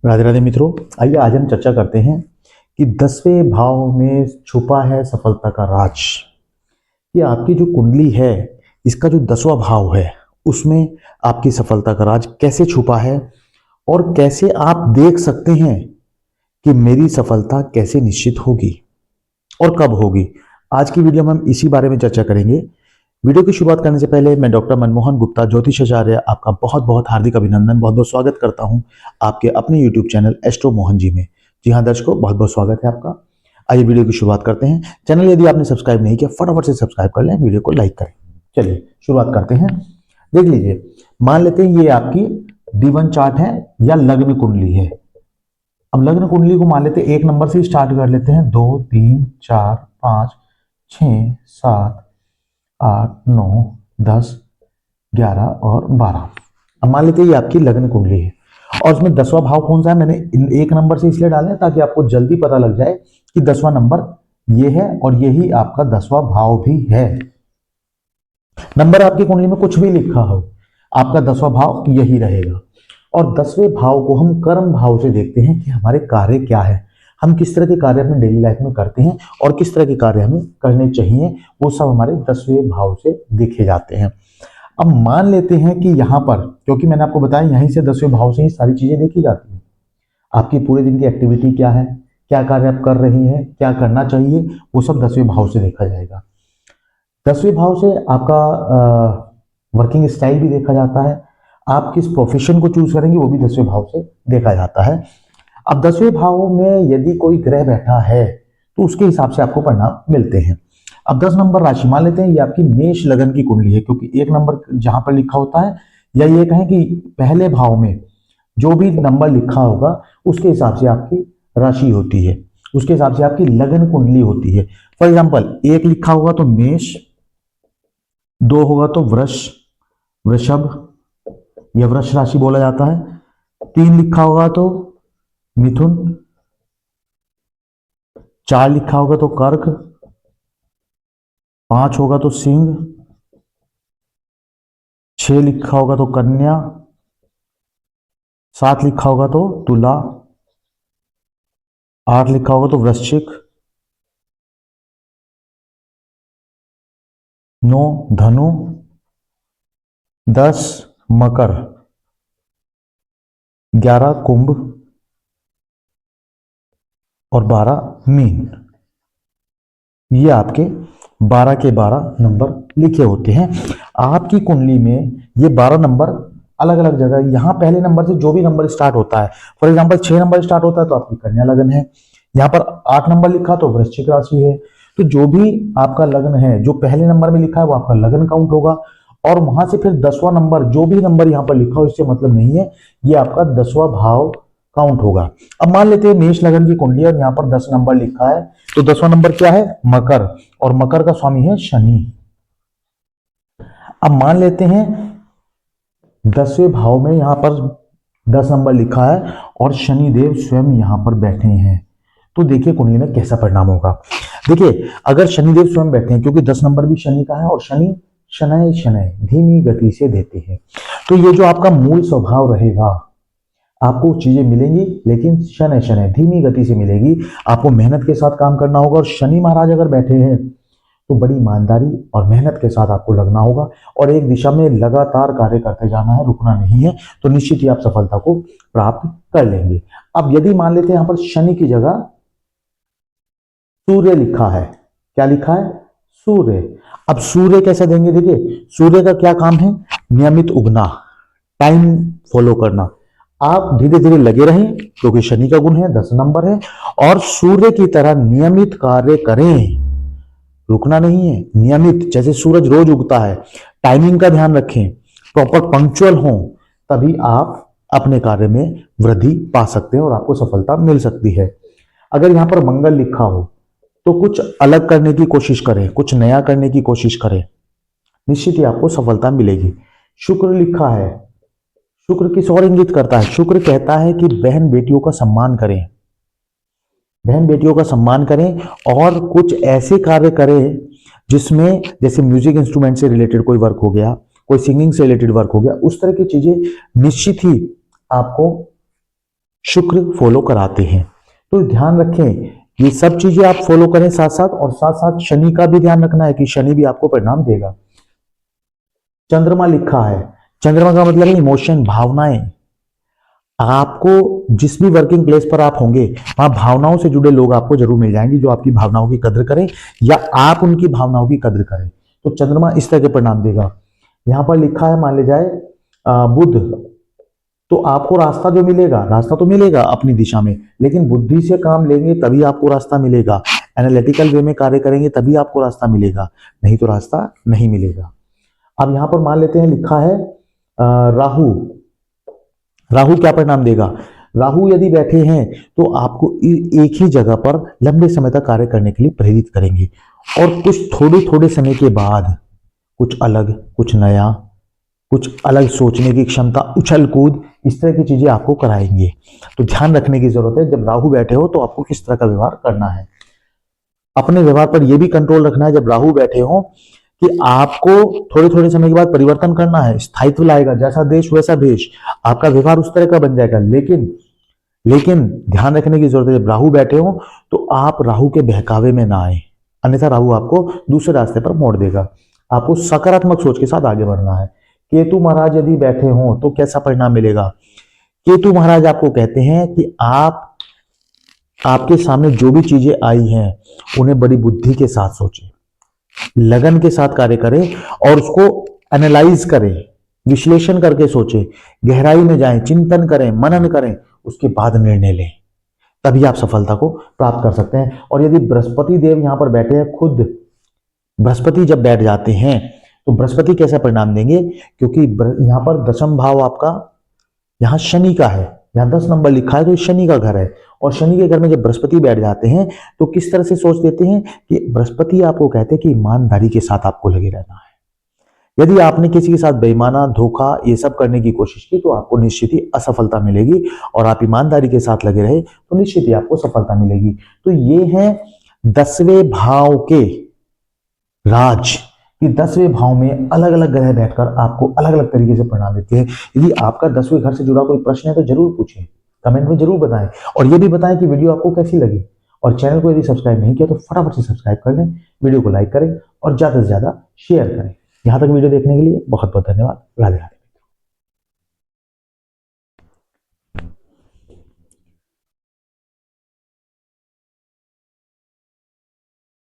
राधे राधे मित्रों, आइए आज हम चर्चा करते हैं कि 10वें भाव में छुपा है सफलता का राज। ये आपकी जो कुंडली है, इसका जो 10वां भाव है, उसमें आपकी सफलता का राज कैसे छुपा है और कैसे आप देख सकते हैं कि मेरी सफलता कैसे निश्चित होगी और कब होगी। आज की वीडियो में हम इसी बारे में चर्चा करेंगे। वीडियो की शुरुआत करने से पहले मैं डॉक्टर मनमोहन गुप्ता, ज्योतिषाचार्य, आपका बहुत बहुत हार्दिक अभिनंदन, बहुत बहुत स्वागत करता हूं आपके अपने YouTube channel astro Mohan ji में। जी हाँ दर्शकों, बहुत बहुत स्वागत है आपका। आइए वीडियो की शुरुआत करते हैं। चैनल यदि आपने सब्सक्राइब नहीं किया, फटाफट से सब्सक्राइब कर लें, वीडियो को लाइक करें। चलिए शुरुआत करते हैं। देख लीजिए, मान लेते हैं ये आपकी D1 चार्ट है या लग्न कुंडली है। अब लग्न कुंडली को मान लेते हैं 1 नंबर से स्टार्ट कर लेते हैं। 2 3 4 5 6 7 8 9 10 11 और 12। अब मान लेते हैं ये आपकी लग्न कुंडली है और उसमें 10वां भाव कौन सा है। मैंने 1 नंबर से इसलिए डाले ताकि आपको जल्दी पता लग जाए कि 10वां नंबर ये है और यही आपका 10वां भाव भी है। नंबर आपकी कुंडली में कुछ भी लिखा हो, आपका 10वां भाव यही रहेगा। और 10वें भाव को हम कर्म भाव से देखते हैं कि हमारे कार्य क्या है, हम किस तरह के कार्य अपने डेली लाइफ में करते हैं और किस तरह के कार्य हमें करने चाहिए, वो सब हमारे 10वें भाव से देखे जाते हैं। अब मान लेते हैं कि यहाँ पर, क्योंकि मैंने आपको बताया यहीं से 10वें भाव से ही सारी चीजें देखी जाती हैं। आपकी पूरे दिन की एक्टिविटी क्या है, क्या कार्य आप कर रही हैं, क्या करना चाहिए, वो सब 10वें भाव से देखा जाएगा। 10वें भाव से आपका वर्किंग स्टाइल भी देखा जाता है। आप किस प्रोफेशन को चूज करेंगे वो भी 10वें भाव से देखा जाता है। अब 10वें भाव में यदि कोई ग्रह बैठा है तो उसके हिसाब से आपको परिणाम मिलते हैं। अब 10 नंबर राशि मान लेते हैं ये आपकी मेष लगन की कुंडली है, क्योंकि 1 नंबर जहां पर लिखा होता है, या ये कहें कि पहले भाव में जो भी नंबर लिखा होगा उसके हिसाब से आपकी राशि होती है, उसके हिसाब से आपकी लगन कुंडली होती है। फॉर एग्जाम्पल 1 लिखा होगा तो मेष, 2 होगा तो वृषभ या वृष राशि बोला जाता है, 3 लिखा होगा तो मिथुन, 4 लिखा होगा तो कर्क, 5 होगा तो सिंह, 6 लिखा होगा तो कन्या, 7 लिखा होगा तो तुला, 8 लिखा होगा तो वृश्चिक, 9 धनु, 10 मकर, 11 कुंभ और 12 मीन। ये आपके 12 के 12 नंबर लिखे होते हैं। आपकी कुंडली में ये 12 नंबर अलग अलग जगह, यहाँ पहले नंबर से जो भी नंबर स्टार्ट होता है, फॉर एग्जांपल 6 नंबर स्टार्ट होता है तो आपकी कन्या लगन है। यहाँ पर 8 नंबर लिखा तो वृश्चिक राशि है। तो जो भी आपका लगन है, जो पहले नंबर में लिखा है वो आपका लगन काउंट होगा। और वहां से फिर 10वां नंबर, जो भी नंबर यहाँ पर लिखा हो इससे मतलब नहीं है, ये आपका 10वां भाव काउंट होगा। अब मान लेते हैं मेष लगन की कुंडली और यहाँ पर 10 नंबर लिखा है, तो 10वां नंबर क्या है, मकर, और मकर का स्वामी है शनि। अब मान लेते हैं 10वें भाव में यहां पर 10 नंबर लिखा है और शनि देव स्वयं यहां पर बैठे हैं, तो देखिए कुंडली में कैसा परिणाम होगा। देखिए अगर शनिदेव स्वयं बैठे हैं, क्योंकि 10 नंबर भी शनि का है और शनि शनय शनय धीमी गति से देते हैं, तो ये जो आपका मूल स्वभाव रहेगा, आपको चीजें मिलेंगी लेकिन शनय शनय धीमी गति से मिलेगी। आपको मेहनत के साथ काम करना होगा और शनि महाराज अगर बैठे हैं तो बड़ी ईमानदारी और मेहनत के साथ आपको लगना होगा और एक दिशा में लगातार कार्य करते जाना है, रुकना नहीं है, तो निश्चित ही आप सफलता को प्राप्त कर लेंगे। अब यदि मान लेते हैं यहां पर शनि की जगह सूर्य लिखा है, क्या लिखा है, सूर्य। अब सूर्य कैसे देंगे, देखिए सूर्य का क्या काम है, नियमित उगना, टाइम फॉलो करना। आप धीरे धीरे लगे रहें क्योंकि शनि का गुण है, 10 नंबर है, और सूर्य की तरह नियमित कार्य करें, रुकना नहीं है, नियमित, जैसे सूरज रोज उगता है, टाइमिंग का ध्यान रखें, प्रॉपर पंक्चुअल हो, तभी आप अपने कार्य में वृद्धि पा सकते हैं और आपको सफलता मिल सकती है। अगर यहां पर मंगल लिखा हो तो कुछ अलग करने की कोशिश करें, कुछ नया करने की कोशिश करें, निश्चित ही आपको सफलता मिलेगी। शुक्र लिखा है, शुक्र किस ओर इंगित करता है, शुक्र कहता है कि बहन बेटियों का सम्मान करें, बहन बेटियों का सम्मान करें और कुछ ऐसे कार्य करें जिसमें, जैसे म्यूजिक इंस्ट्रूमेंट से रिलेटेड कोई वर्क हो गया, कोई सिंगिंग से रिलेटेड वर्क हो गया, उस तरह की चीजें निश्चित ही आपको शुक्र फॉलो कराते हैं। तो ध्यान रखें, ये सब चीजें आप फॉलो करें साथ साथ, और साथ साथ शनि का भी ध्यान रखना है कि शनि भी आपको परिणाम देगा। चंद्रमा लिखा है, चंद्रमा का मतलब है इमोशन, भावनाएं। आपको जिस भी वर्किंग प्लेस पर आप होंगे वहां भावनाओं से जुड़े लोग आपको जरूर मिल जाएंगे जो आपकी भावनाओं की कदर करें या आप उनकी भावनाओं की कदर करें। तो चंद्रमा इस तरह के परिणाम देगा। यहां पर लिखा है, मान ले जाए बुध, तो आपको रास्ता जो मिलेगा, रास्ता तो मिलेगा अपनी दिशा में, लेकिन बुद्धि से काम लेंगे तभी आपको रास्ता मिलेगा। एनालिटिकल वे में कार्य करेंगे तभी आपको रास्ता मिलेगा, नहीं तो रास्ता नहीं मिलेगा। अब यहां पर मान लेते हैं लिखा है राहु। राहु क्या परिणाम देगा? राहु यदि बैठे हैं तो आपको एक ही जगह पर लंबे समय तक कार्य करने के लिए प्रेरित करेंगे, और कुछ थोड़े थोड़े समय के बाद कुछ अलग, कुछ नया, कुछ अलग सोचने की क्षमता, उछल कूद, इस तरह की चीजें आपको कराएंगे। तो ध्यान रखने की जरूरत है, जब राहु बैठे हो तो आपको किस तरह का व्यवहार करना है। अपने व्यवहार पर यह भी कंट्रोल रखना है जब राहु बैठे हो कि आपको थोड़े थोड़े समय के बाद परिवर्तन करना है, स्थायित्व लाएगा, जैसा देश वैसा भेष, आपका व्यवहार उस तरह का बन जाएगा। लेकिन लेकिन ध्यान रखने की जरूरत है, जब राहु बैठे हो तो आप राहु के बहकावे में ना आए, अन्यथा राहु आपको दूसरे रास्ते पर मोड़ देगा। आपको सकारात्मक सोच के साथ आगे बढ़ना है। केतु महाराज यदि बैठे हो तो कैसा परिणाम मिलेगा? केतु महाराज आपको कहते हैं कि आपके सामने जो भी चीजें आई हैं उन्हें बड़ी बुद्धि के साथ सोचें, लगन के साथ कार्य करें और उसको एनालाइज करें, विश्लेषण करके सोचें, गहराई में जाएं, चिंतन करें, मनन करें, उसके बाद निर्णय लें, तभी आप सफलता को प्राप्त कर सकते हैं। और यदि बृहस्पति देव यहां पर बैठे हैं, खुद बृहस्पति जब बैठ जाते हैं तो बृहस्पति कैसा परिणाम देंगे? क्योंकि यहां पर दशम भाव आपका यहां शनि का है, यहां 10 नंबर लिखा है तो शनि का घर है, और शनि के घर में जब बृहस्पति बैठ जाते हैं तो किस तरह से सोच देते हैं कि बृहस्पति आपको कहते हैं कि ईमानदारी के साथ आपको लगे रहना है। यदि आपने किसी के साथ बेईमाना, धोखा, ये सब करने की कोशिश की तो आपको निश्चित ही असफलता मिलेगी, और आप ईमानदारी के साथ लगे रहे तो निश्चित ही आपको सफलता मिलेगी। तो ये है 10वें भाव के राज, कि 10वें भाव में अलग अलग ग्रह बैठकर आपको अलग अलग तरीके से परिणाम देते हैं। यदि आपका 10वें घर से जुड़ा कोई प्रश्न है तो जरूर पूछें, कमेंट में जरूर बताएं, और ये भी बताएं कि वीडियो आपको कैसी लगी। और चैनल को यदि सब्सक्राइब नहीं किया तो फटाफट से सब्सक्राइब कर लें, वीडियो को लाइक करें और ज्यादा से ज्यादा शेयर करें। यहां तक वीडियो देखने के लिए बहुत बहुत धन्यवाद। राधे राधे।